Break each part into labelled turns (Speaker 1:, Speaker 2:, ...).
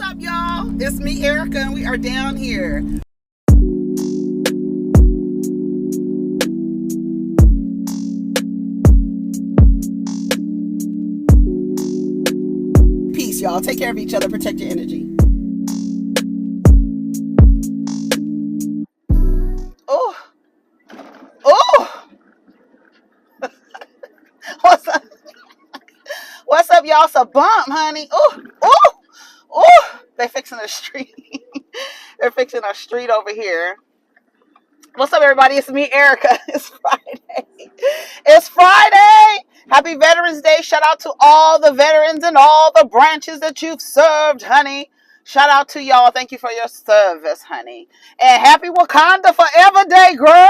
Speaker 1: up, y'all? It's me, Erica, and we are down here. Peace, y'all. Take care of each other. Protect your energy. Oh, oh. What's up? What's up, y'all? It's a bump, honey. Oh, oh, oh. They fixing the street. They're fixing our street over here. What's up, everybody? It's me, Erica. It's Friday. It's Friday. Happy Veterans Day. Shout out to all the veterans and all the branches that you've served, honey. Shout out to y'all. Thank you for your service, honey. And happy Wakanda Forever Day, girl.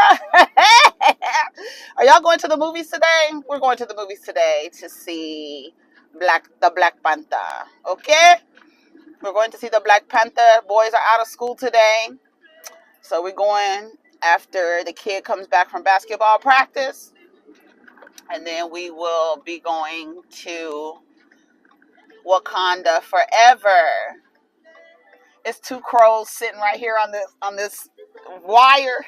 Speaker 1: Are y'all going to the movies today? We're going to the movies today to see the Black Panther. Okay? We're going to see the Black Panther. Boys are out of school today. So we're going after the kid comes back from basketball practice. And then we will be going to Wakanda Forever. It's two crows sitting right here on this wire.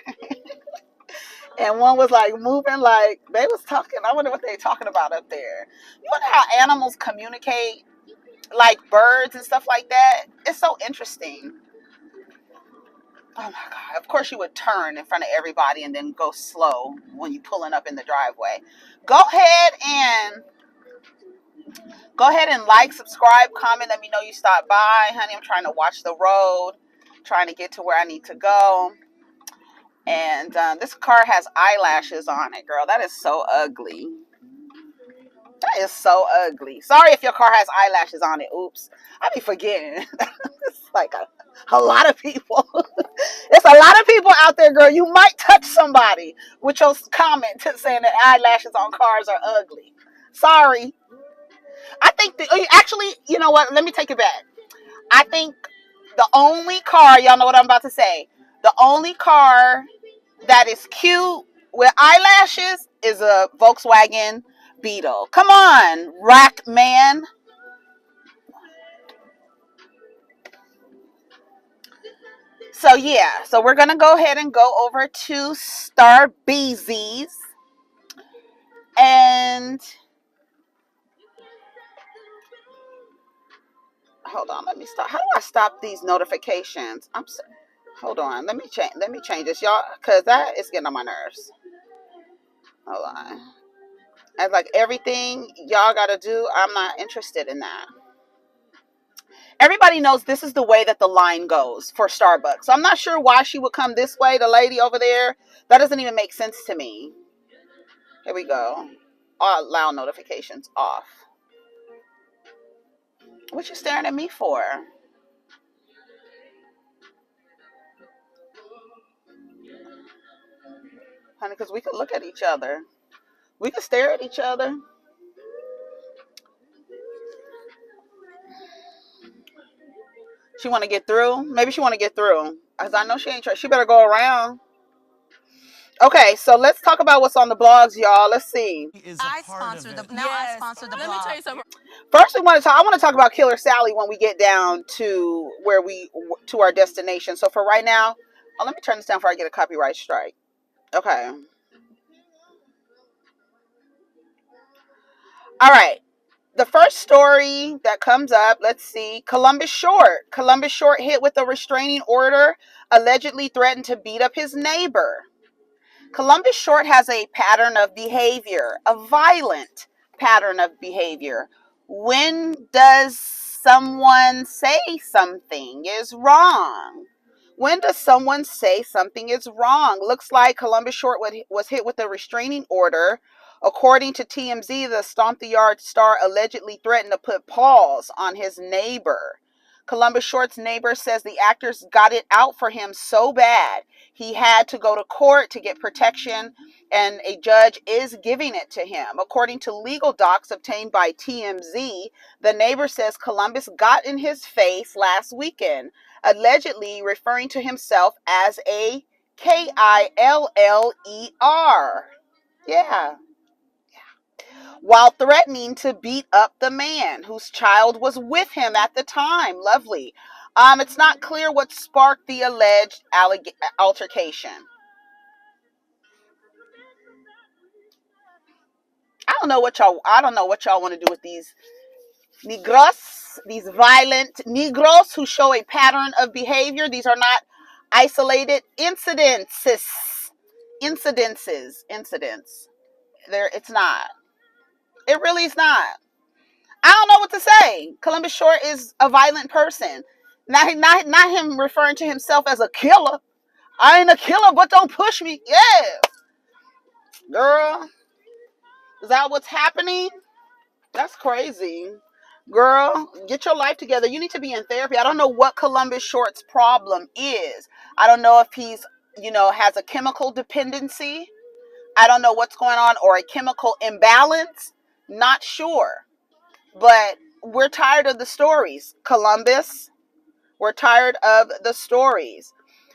Speaker 1: And one was like moving, like they was talking. I wonder what they talking about up there. You wonder how animals communicate, like birds and stuff like that. It's so interesting. Oh my God. Of course you would turn in front of everybody and then go slow when you're pulling up in the driveway. Go ahead and like, subscribe, comment. Let me know you stopped by. Honey, I'm trying to watch the road. Trying to get to where I need to go. And this car has eyelashes on it, girl. That is so ugly. That is so ugly. Sorry if your car has eyelashes on it. Oops. I be forgetting. It's like a lot of people. It's a lot of people out there, girl. You might touch somebody with your comment saying that eyelashes on cars are ugly. Sorry. I think actually, you know what? Let me take it back. I think the only car, y'all know what I'm about to say, the only car that is cute with eyelashes is a Volkswagen Beetle. Come on, rack man. So yeah, so we're gonna go ahead and go over to Starbucks and hold on. Let me stop. How do I stop these notifications? Hold on. Let me change this, y'all, because that is getting on my nerves. Hold on. And like everything y'all gotta do, I'm not interested in that. Everybody knows this is the way that the line goes for Starbucks. So I'm not sure why she would come this way, the lady over there. That doesn't even make sense to me. Here we go. Allow notifications off. What you staring at me for? Honey, because we could look at each other. We could stare at each other. She want to get through? Maybe she want to get through. Because I know she ain't trying. She better go around. Okay, so let's talk about what's on the blogs, y'all. Let's see.
Speaker 2: I sponsor the blog.
Speaker 3: Let me tell you something.
Speaker 1: First, I want to talk about Killer Sally when we get down to our destination. So for right now, let me turn this down before I get a copyright strike. Okay. All right. The first story that comes up, let's see. Columbus Short hit with a restraining order, allegedly threatened to beat up his neighbor. Columbus Short has a pattern of behavior, a violent pattern of behavior. When does someone say something is wrong? When does someone say something is wrong? Looks like Columbus Short was hit with a restraining order. According to TMZ, the Stomp the Yard star allegedly threatened to put paws on his neighbor. Columbus Short's neighbor says the actors got it out for him so bad he had to go to court to get protection, and a judge is giving it to him. According to legal docs obtained by TMZ, the neighbor says Columbus got in his face last weekend, allegedly referring to himself as a Killer. Yeah. While threatening to beat up the man whose child was with him at the time. Lovely. It's not clear what sparked the alleged altercation. I don't know what y'all want to do with these negros, these violent negros who show a pattern of behavior. These are not isolated incidences. Incidents. It's not. It really is not. I don't know what to say. Columbus Short is a violent person. Not him referring to himself as a killer. I ain't a killer, but don't push me. Yeah. Girl, is that what's happening? That's crazy. Girl, get your life together. You need to be in therapy. I don't know what Columbus Short's problem is. I don't know if he's, has a chemical dependency. I don't know what's going on, or a chemical imbalance. Not sure. But we're tired of the stories, Columbus. We're tired of the stories.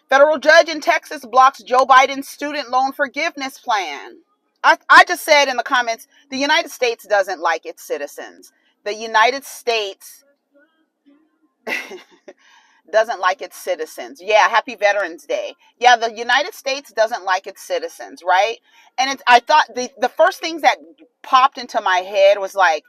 Speaker 1: Federal judge in Texas blocks Joe Biden's student loan forgiveness plan. I just said in the comments, the United States doesn't like its citizens. The United States doesn't like its citizens. Yeah, happy Veterans Day. Yeah, the United States doesn't like its citizens, right? And I thought the first things that popped into my head was like,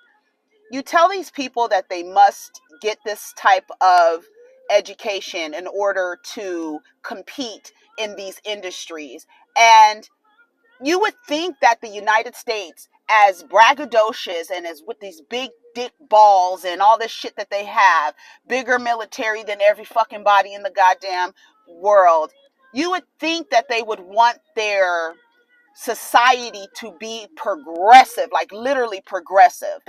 Speaker 1: you tell these people that they must get this type of education in order to compete in these industries. And you would think that the United States, as braggadocious and as with these big dick balls and all this shit that they have, bigger military than every fucking body in the goddamn world, you would think that they would want their society to be progressive, like literally progressive.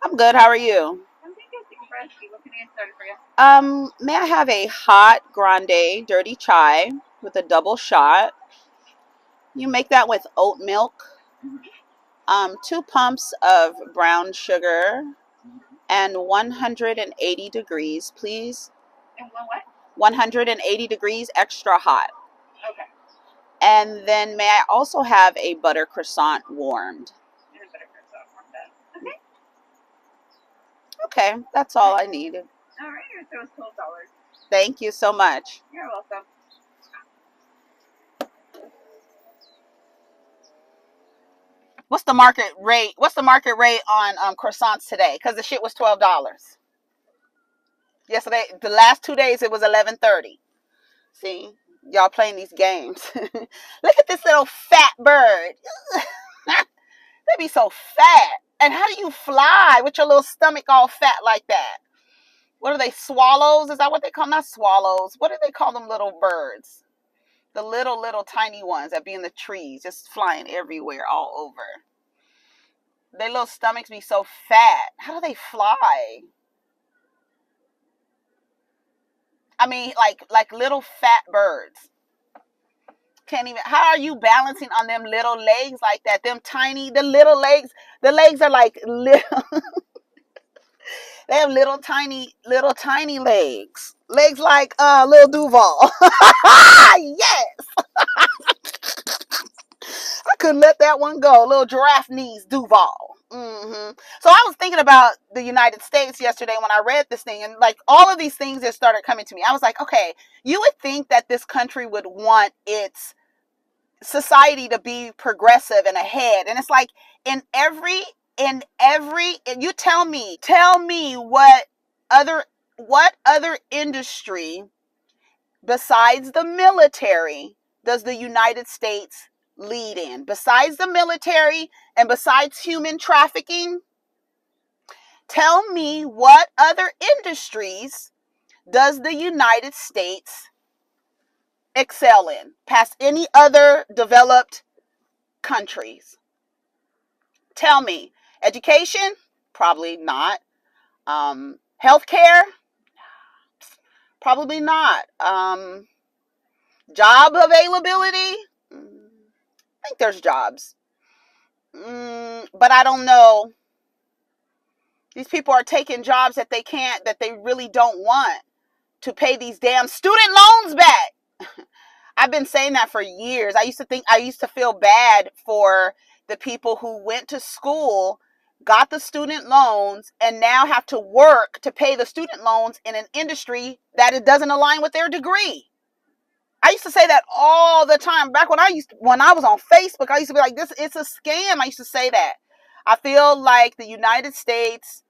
Speaker 1: I'm good. How are you? May I have a hot grande dirty chai with a double shot? You make that with oat milk, 2 pumps of brown sugar, and 180 degrees, please. And what? 180 degrees, extra hot. Okay. And then may I also have a butter croissant warmed? And a butter croissant warmed up. Okay. Okay, that's all I needed. All right, so it's $12. Thank you so much. You're welcome. What's the market rate? What's the market rate on croissants today? Because the shit was $12. Yesterday, the last 2 days, it was $11.30. See, y'all playing these games. Look at this little fat bird. They be so fat. And how do you fly with your little stomach all fat like that? What are they, swallows? Is that what they call them? Not swallows. What do they call them little birds? The little tiny ones that be in the trees, just flying everywhere, all over. Their little stomachs be so fat. How do they fly? I mean, like little fat birds. Can't even. How are you balancing on them little legs like that? Them tiny, the little legs. The legs are like little. They have little tiny legs. Legs like little Duval. Yes. I couldn't let that one go. Little giraffe knees, Duval. So I was thinking about the United States yesterday when I read this thing, and like all of these things that started coming to me. I was like, okay, you would think that this country would want its society to be progressive and ahead. And it's like in every you tell me what other industry besides the military does the United States lead in? Besides the military and besides human trafficking, tell me what other industries does the United States excel in past any other developed countries? Tell me. Education? Probably not. Healthcare? Probably not. Job availability? I think there's jobs. But I don't know. These people are taking jobs that they really don't want to pay these damn student loans back. I've been saying that for years. I used to feel bad for the people who went to school, got the student loans, and now have to work to pay the student loans in an industry that it doesn't align with their degree. I used to say that all the time. Back when I was on Facebook, I used to be like, "This, it's a scam." I used to say that. I feel like the United States,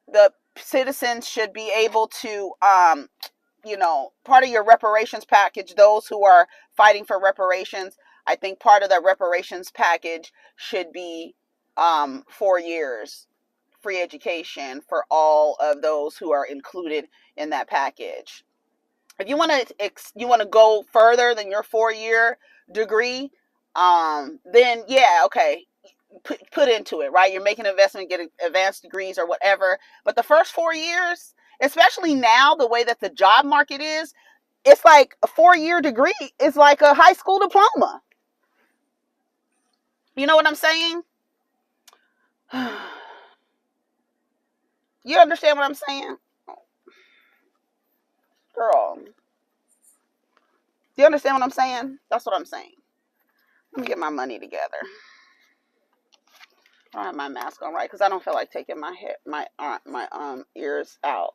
Speaker 1: the citizens should be able to, part of your reparations package, those who are fighting for reparations, I think part of the reparations package should be 4 years free education for all of those who are included in that package. If you want to go further than your 4-year degree, then yeah, okay, put into it, right? You're making an investment, get advanced degrees or whatever. But the first 4 years, especially now, the way that the job market is, it's like a 4-year degree is like a high school diploma. You know what I'm saying? You understand what I'm saying? Girl. Do you understand what I'm saying? That's what I'm saying. Let me get my money together. I don't have my mask on right because I don't feel like taking my ears out.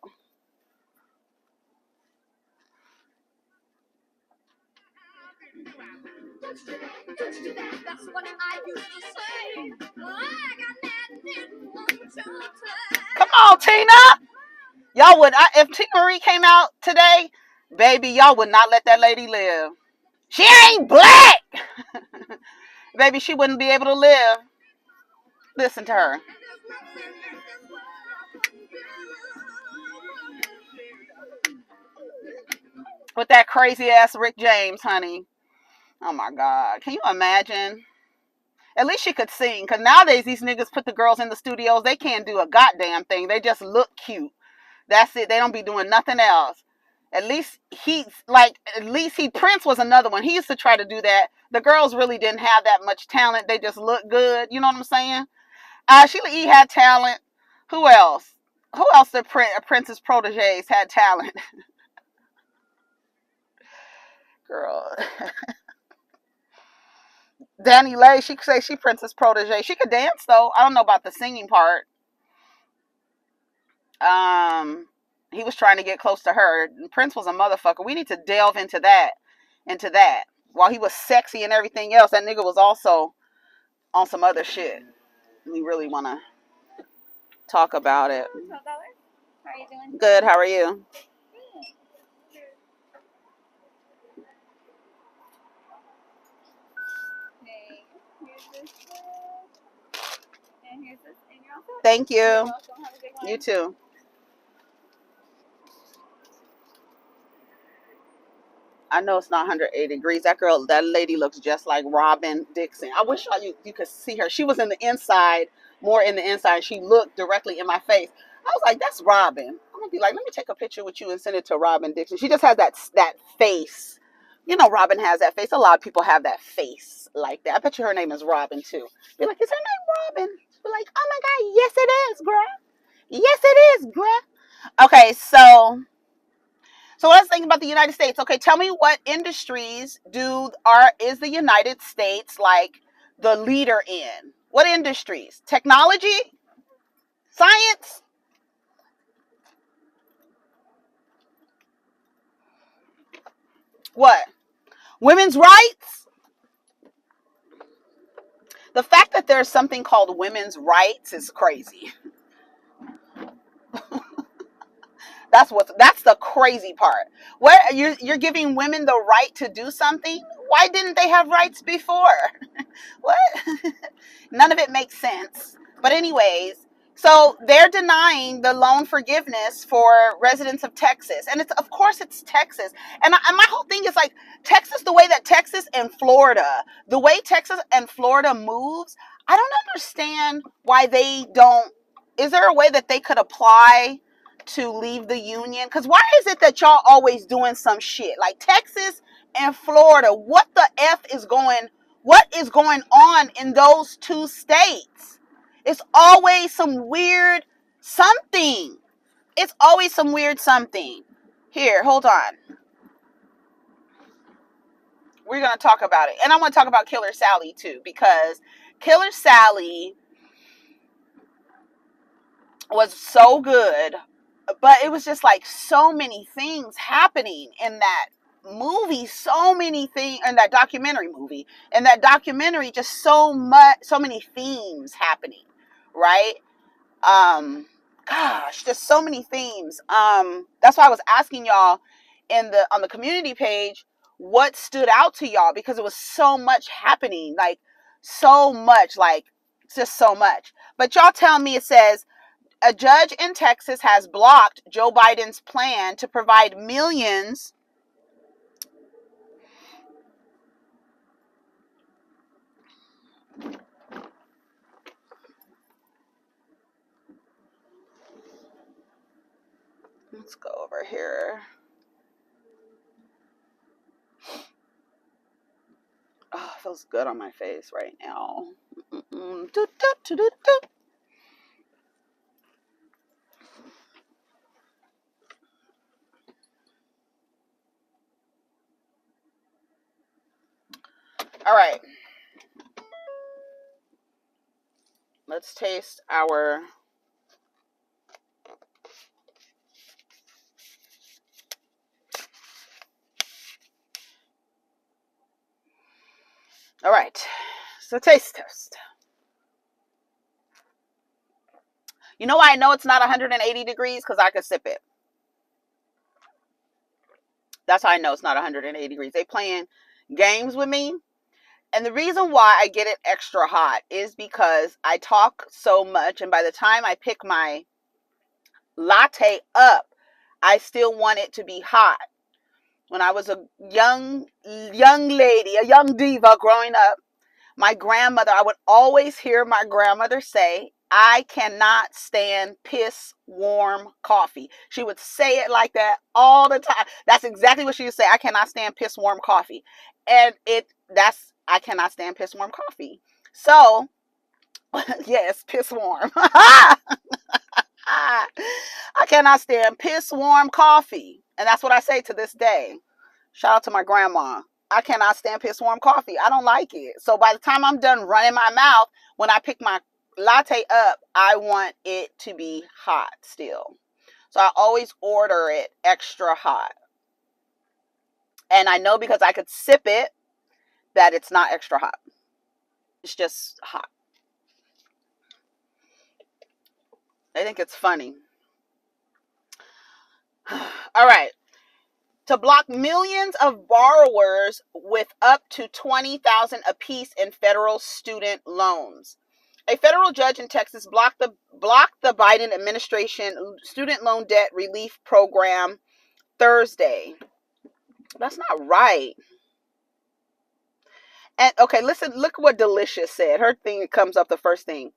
Speaker 1: Come on, Tina. Y'all would, if Tina Marie came out today, baby, y'all would not let that lady live. She ain't black. Baby, she wouldn't be able to live. Listen to her. With that crazy ass Rick James, honey. Oh my God. Can you imagine? At least she could sing. Because nowadays these niggas put the girls in the studios. They can't do a goddamn thing. They just look cute. That's it. They don't be doing nothing else. At least Prince was another one. He used to try to do that. The girls really didn't have that much talent. They just looked good. You know what I'm saying? Sheila E. had talent. Who else? Who else the Prince's proteges had talent? Girl. Danny Lay, she could say she Prince's protege. She could dance though. I don't know about the singing part. He was trying to get close to her. Prince was a motherfucker. We need to delve into that. While he was sexy and everything else, that nigga was also on some other shit. We really want to talk about it.
Speaker 2: How are you doing?
Speaker 1: Good. How are you?
Speaker 2: Okay. Here's this. And here's this. And you're all set.
Speaker 1: Thank you.
Speaker 2: You're welcome. Have a good one.
Speaker 1: You too. I know it's not 180 degrees. That lady looks just like Robin Dixon. I wish you could see her. She was in the inside, more in the inside. She looked directly in my face. I was like, that's Robin. I'm gonna be like, let me take a picture with you and send it to Robin Dixon. She just has that face. You know, Robin has that face. A lot of people have that face like that. I bet you her name is Robin too. Be like, is her name Robin? Be like, oh my God, yes it is, bruh. Yes it is, bruh. Okay, so let's think about the United States. Okay, tell me what industries is the United States like the leader in? What industries? Technology? Science? What? Women's rights? The fact that there's something called women's rights is crazy. That's the crazy part. What you're giving women the right to do something? Why didn't they have rights before? What? None of it makes sense. But anyways, so they're denying the loan forgiveness for residents of Texas, and of course it's Texas. And my whole thing is like Texas, the way that Texas and Florida, the way Texas and Florida moves, I don't understand why they don't. Is there a way that they could apply to leave the union? Because why is it that y'all always doing some shit like Texas and Florida? What is going on in those two states? It's always some weird something. It's always some weird something. Here, hold on. we're going to talk about it. And I want to talk about Killer Sally too, because Killer Sally was so good, but it was just like so many things happening in that movie, so many things in that documentary movie, in that documentary, just so many themes happening, right? Gosh, just so many themes. That's why I was asking y'all on the community page what stood out to y'all, because it was so much happening, like so much, like just so much. But y'all tell me. It says a judge in Texas has blocked Joe Biden's plan to provide millions. Let's go over here. Oh, it feels good on my face right now. All right. Let's taste our all right. So taste test. You know why I know it's not 180 degrees? Because I could sip it. That's how I know it's not 180 degrees. They playing games with me. And the reason why I get it extra hot is because I talk so much, and by the time I pick my latte up, I still want it to be hot. When I was a young lady, a young diva growing up, my grandmother, I would always hear my grandmother say, I cannot stand piss warm coffee. She would say it like that all the time. That's exactly what she would say. I cannot stand piss warm coffee. And I cannot stand piss warm coffee. So, yes, piss warm. I cannot stand piss warm coffee. And that's what I say to this day. Shout out to my grandma. I cannot stand piss warm coffee. I don't like it. So by the time I'm done running my mouth, when I pick my latte up, I want it to be hot still. So I always order it extra hot. And I know because I could sip it that it's not extra hot. It's just hot. I think it's funny. All right. To block millions of borrowers with up to $20,000 apiece in federal student loans. A federal judge in Texas blocked the Biden administration student loan debt relief program Thursday. That's not right. And okay, listen, look what Delicious said. Her thing comes up the first thing.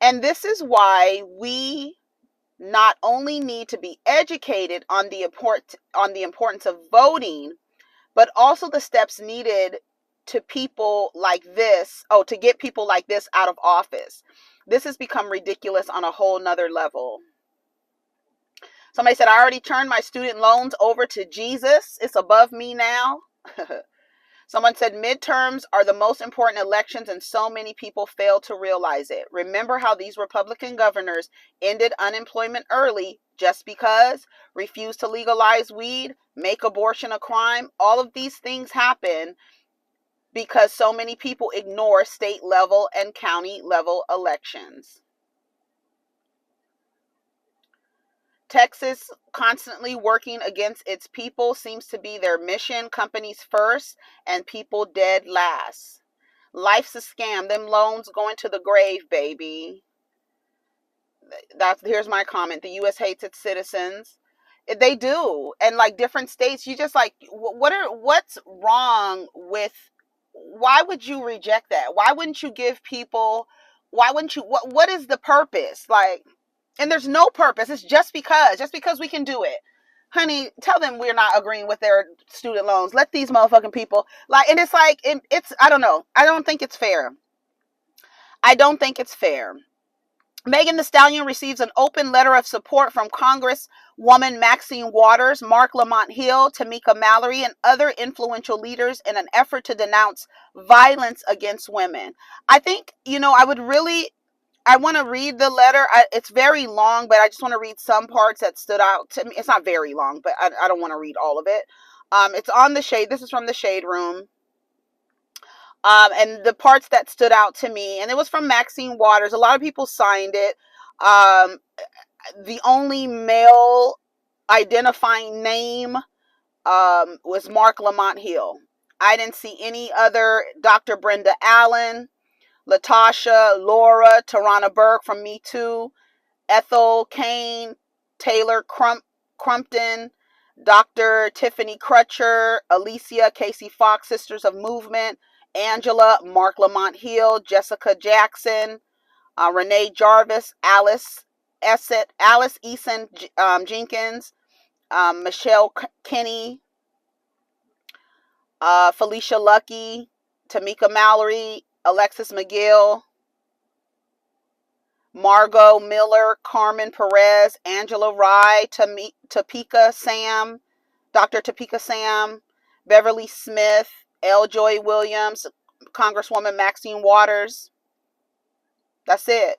Speaker 1: And this is why we not only need to be educated on the importance of voting, but also the steps needed to people like this, to get people like this out of office. This has become ridiculous on a whole nother level. Somebody said, I already turned my student loans over to Jesus. It's above me now. Someone said, midterms are the most important elections and so many people fail to realize it. Remember how these Republican governors ended unemployment early just because? Refused to legalize weed, make abortion a crime. All of these things happen because so many people ignore state level and county level elections. Texas constantly working against its people seems to be their mission. Companies first and people dead last. Life's a scam. Them loans going to the grave, baby. Here's my comment. The U.S. hates its citizens. They do. And like different states, you just like, what's wrong with, why would you reject that? Why wouldn't you give people, what is the purpose? Like, and there's no purpose. It's just because we can do it. Honey, tell them we're not agreeing with their student loans. Let these motherfucking people, like, and it's like, it's, I don't know. I don't think it's fair. Megan Thee Stallion receives an open letter of support from Congresswoman Maxine Waters, Mark Lamont Hill, Tamika Mallory, and other influential leaders in an effort to denounce violence against women. I think, I want to read the letter. It's very long, but I just want to read some parts that stood out to me. It's not very long, but I don't want to read all of it. It's on the Shade. This is from the Shade Room. And the parts that stood out to me, and it was from Maxine Waters. A lot of people signed it. The only male identifying name was Mark Lamont Hill. I didn't see any other. Dr. Brenda Allen, Latasha, Laura, Tarana Burke from Me Too, Ethel Kane, Taylor Crumpton, Dr. Tiffany Crutcher, Alicia Casey Fox, Sisters of Movement, Angela, Mark Lamont Hill, Jessica Jackson, Renee Jarvis, Alice Eason Jenkins, Michelle Kinney, Felicia Lucky, Tamika Mallory, Alexis McGill, Margot Miller, Carmen Perez, Angela Rye, Topeka Sam, Dr. Topeka Sam, Beverly Smith, L. Joy Williams, Congresswoman Maxine Waters. That's it.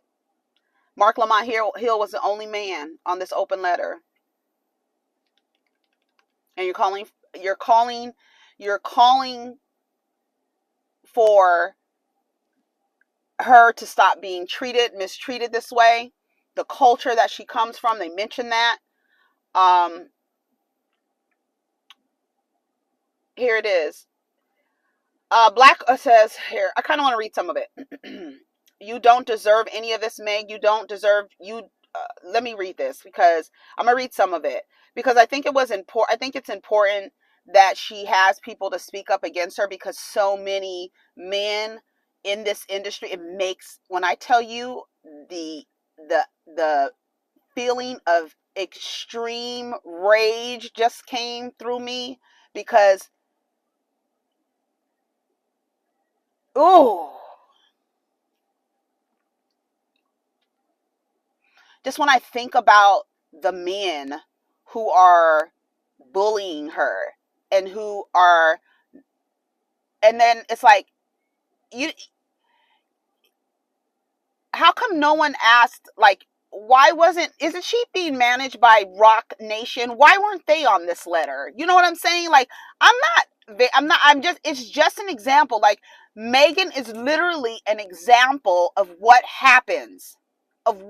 Speaker 1: Mark Lamont Hill was the only man on this open letter. And you're calling for her to stop being mistreated this way. The culture that she comes from, they mention that. Here it is. Black says here, I kind of want to read some of it. You don't deserve any of this, Meg. You don't deserve let me read this because I'm gonna read some of it because I think it was important. I think it's important that she has people to speak up against her because so many men in this industry, it makes, when I tell you the feeling of extreme rage just came through me because ooh, just when I think about the men who are bullying her and and then it's like, how come no one asked, like, why isn't she being managed by Rock Nation? Why weren't they on this letter? You know what I'm saying? Like, it's just an example. Like, Megan is literally an example of what happens, of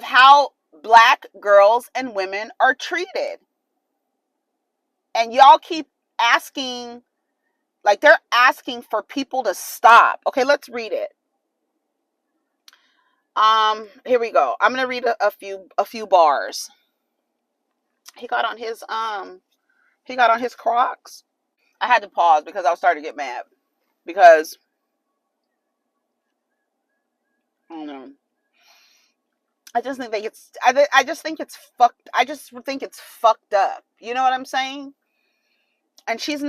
Speaker 1: how Black girls and women are treated. And y'all keep asking, like, they're asking for people to stop. Okay, let's read it. Here we go. I'm gonna read a few bars. He got on his Crocs. I had to pause because I was starting to get mad because I don't know. I just think it's fucked up. You know what I'm saying? And she's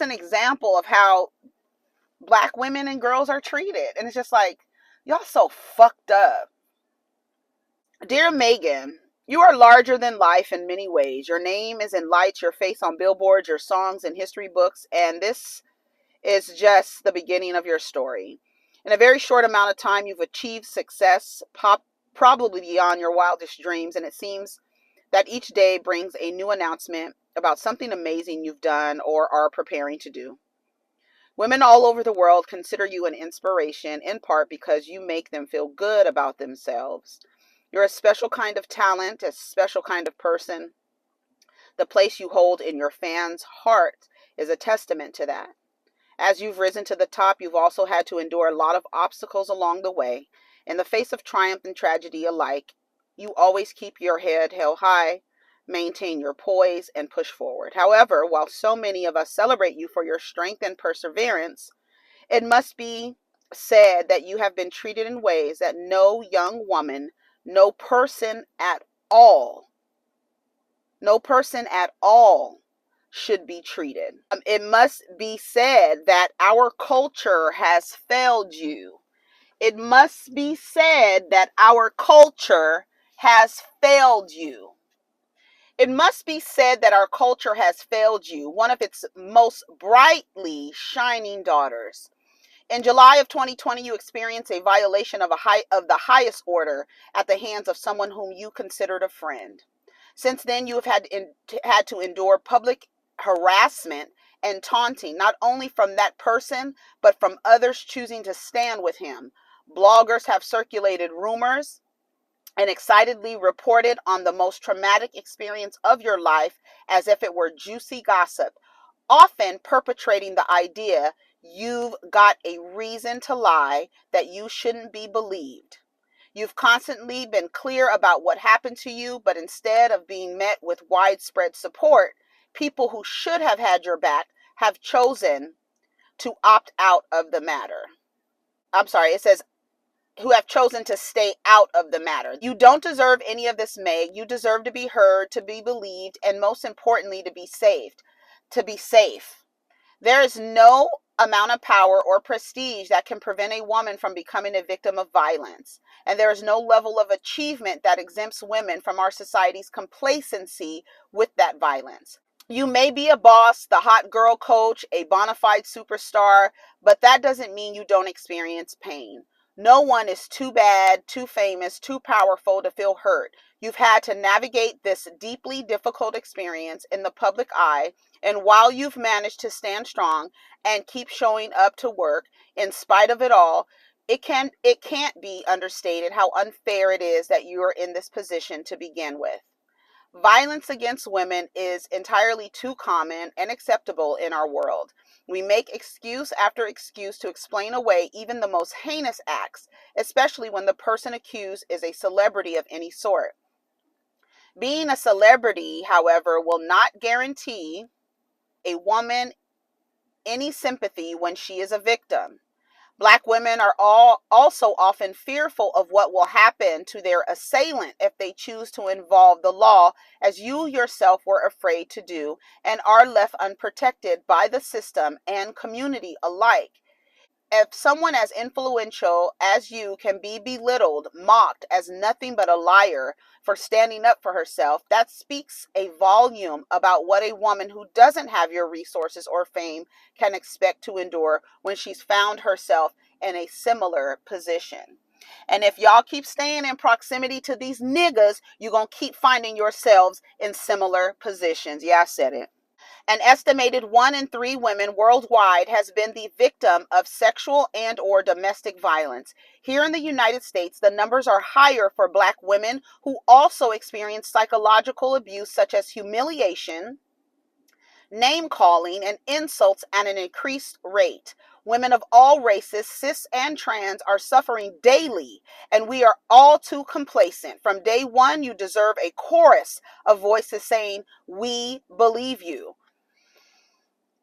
Speaker 1: an example of how Black women and girls are treated. And it's just like, y'all so fucked up. Dear Megan, you are larger than life in many ways. Your name is in lights, your face on billboards, your songs in history books, and this is just the beginning of your story. In a very short amount of time, you've achieved success, probably beyond your wildest dreams, and it seems that each day brings a new announcement about something amazing you've done or are preparing to do. Women all over the world consider you an inspiration, in part because you make them feel good about themselves. You're a special kind of talent, a special kind of person. The place you hold in your fans' heart is a testament to that. As you've risen to the top, you've also had to endure a lot of obstacles along the way. In the face of triumph and tragedy alike, you always keep your head held high, maintain your poise, and push forward. However, while so many of us celebrate you for your strength and perseverance, it must be said that you have been treated in ways that no young woman, no person at all should be treated. It must be said that our culture has failed you. It must be said that our culture has failed you. It must be said that our culture has failed you, one of its most brightly shining daughters. In July of 2020, you experienced a violation of the highest order at the hands of someone whom you considered a friend. Since then, you have had to endure public harassment and taunting, not only from that person, but from others choosing to stand with him. Bloggers have circulated rumors and excitedly reported on the most traumatic experience of your life as if it were juicy gossip, often perpetrating the idea you've got a reason to lie, that you shouldn't be believed. You've constantly been clear about what happened to you, but instead of being met with widespread support, people who should have had your back have chosen to opt out of the matter. I'm sorry, it says who have chosen to stay out of the matter. You don't deserve any of this, Meg. You deserve to be heard, to be believed, and most importantly, to be saved, to be safe. There is no amount of power or prestige that can prevent a woman from becoming a victim of violence. And there is no level of achievement that exempts women from our society's complacency with that violence. You may be a boss, the hot girl coach, a bona fide superstar, but that doesn't mean you don't experience pain. No one is too bad, too famous, too powerful to feel hurt. You've had to navigate this deeply difficult experience in the public eye, and while you've managed to stand strong and keep showing up to work in spite of it all, it can't be understated how unfair it is that you are in this position to begin with. Violence against women is entirely too common and acceptable in our world. We make excuse after excuse to explain away even the most heinous acts, especially when the person accused is a celebrity of any sort. Being a celebrity, however, will not guarantee a woman any sympathy when she is a victim. Black women are also often fearful of what will happen to their assailant if they choose to involve the law, as you yourself were afraid to do, and are left unprotected by the system and community alike. If someone as influential as you can be belittled, mocked as nothing but a liar for standing up for herself, that speaks a volume about what a woman who doesn't have your resources or fame can expect to endure when she's found herself in a similar position. And if y'all keep staying in proximity to these niggas, you're going to keep finding yourselves in similar positions. Yeah, I said it. An estimated 1 in 3 women worldwide has been the victim of sexual and or domestic violence. Here in the United States, the numbers are higher for Black women who also experience psychological abuse such as humiliation, name calling, and insults at an increased rate. Women of all races, cis and trans, are suffering daily, and we are all too complacent. From day one, you deserve a chorus of voices saying, "We believe you."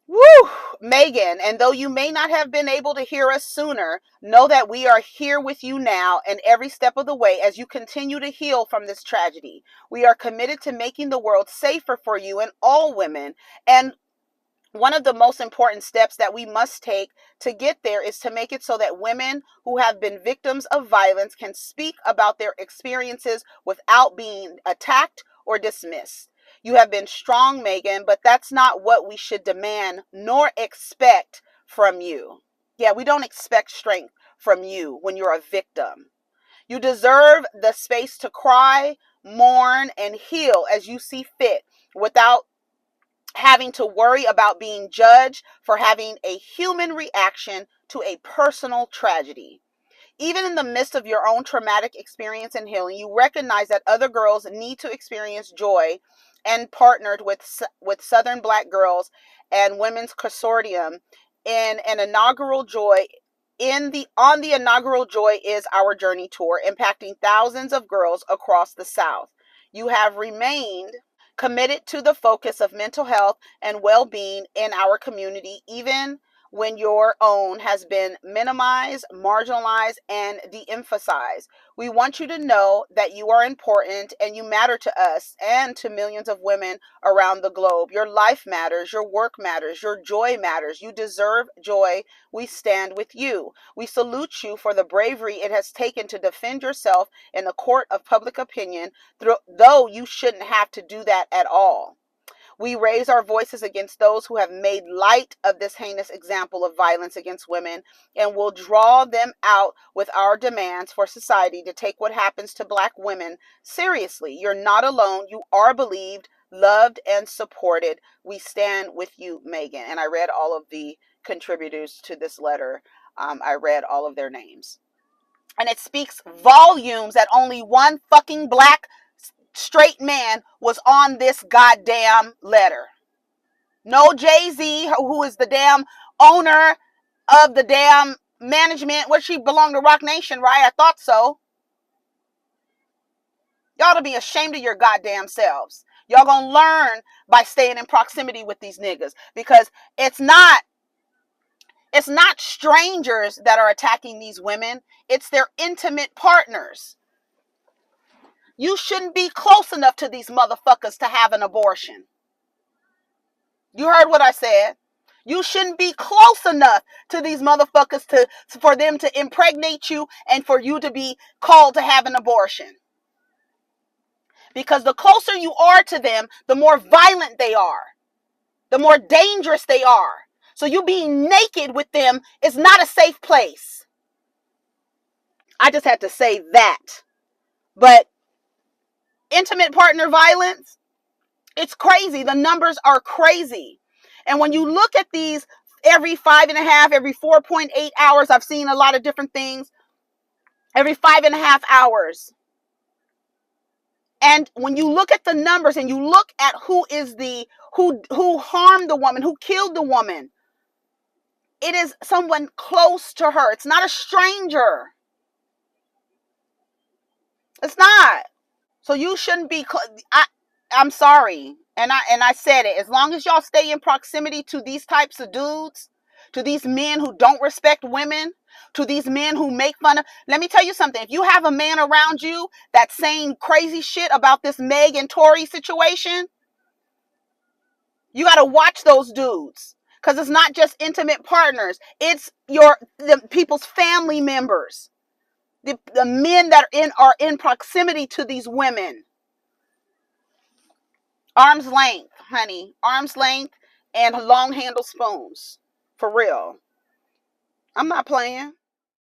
Speaker 1: Woo, Megan, and though you may not have been able to hear us sooner, know that we are here with you now and every step of the way as you continue to heal from this tragedy. We are committed to making the world safer for you and all women. And one of the most important steps that we must take to get there is to make it so that women who have been victims of violence can speak about their experiences without being attacked or dismissed. You have been strong, Megan, but that's not what we should demand nor expect from you. Yeah, we don't expect strength from you when you're a victim. You deserve the space to cry, mourn, and heal as you see fit without having to worry about being judged for having a human reaction to a personal tragedy. Even in the midst of your own traumatic experience and healing, you recognize that other girls need to experience joy, and partnered with Southern Black Girls and Women's Consortium in an inaugural Joy on the inaugural Joy is Our Journey tour, impacting thousands of girls across the South. You have remained committed to the focus of mental health and well-being in our community, even when your own has been minimized, marginalized, and de-emphasized. We want you to know that you are important and you matter to us and to millions of women around the globe. Your life matters, your work matters, your joy matters. You deserve joy. We stand with you. We salute you for the bravery it has taken to defend yourself in the court of public opinion, though you shouldn't have to do that at all. We raise our voices against those who have made light of this heinous example of violence against women, and will draw them out with our demands for society to take what happens to Black women seriously. You're not alone. You are believed, loved, and supported. We stand with you, Megan. And I read all of the contributors to this letter. I read all of their names. And it speaks volumes that only one fucking Black straight man was on this goddamn letter. No Jay-Z, who is the damn owner of the damn management. What, she belonged to Rock Nation, right? I thought so. Y'all to be ashamed of your goddamn selves. Y'all gonna learn by staying in proximity with these niggas, because it's not strangers that are attacking these women. It's their intimate partners. You shouldn't be close enough to these motherfuckers to have an abortion. You heard what I said. You shouldn't be close enough to these motherfuckers for them to impregnate you and for you to be called to have an abortion. Because the closer you are to them, the more violent they are, the more dangerous they are. So you being naked with them is not a safe place. I just had to say that. But intimate partner violence, it's crazy. The numbers are crazy. And when you look at these every 5.5, every 4.8 hours, I've seen a lot of different things, every 5.5 hours. And when you look at the numbers and you look at who harmed the woman, who killed the woman, it is someone close to her. It's not a stranger. It's not. So you shouldn't be. I'm sorry, and I said it. As long as y'all stay in proximity to these types of dudes, to these men who don't respect women, to these men who make fun of. Let me tell you something. If you have a man around you that's saying crazy shit about this Meg and Tory situation, you got to watch those dudes, because it's not just intimate partners. It's the people's family members, the men that are in proximity to these women. Arm's length, honey. Arm's length and long handle spoons. For real. I'm not playing.